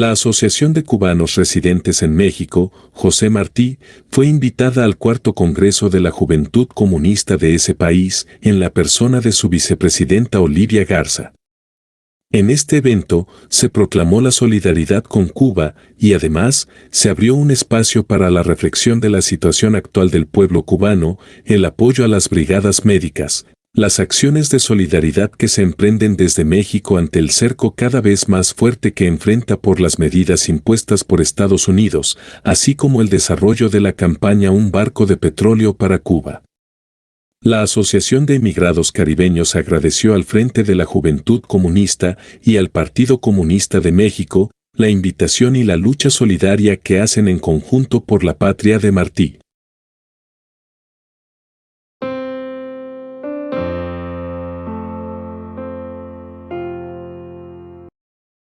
La Asociación de Cubanos Residentes en México, José Martí, fue invitada al cuarto Congreso de la Juventud Comunista de ese país, en la persona de su vicepresidenta Olivia Garza. En este evento, se proclamó la solidaridad con Cuba y además, se abrió un espacio para la reflexión de la situación actual del pueblo cubano, el apoyo a las brigadas médicas, las acciones de solidaridad que se emprenden desde México ante el cerco cada vez más fuerte que enfrenta por las medidas impuestas por Estados Unidos, así como el desarrollo de la campaña Un barco de petróleo para Cuba. La Asociación de Emigrados Caribeños agradeció al Frente de la Juventud Comunista y al Partido Comunista de México la invitación y la lucha solidaria que hacen en conjunto por la patria de Martí.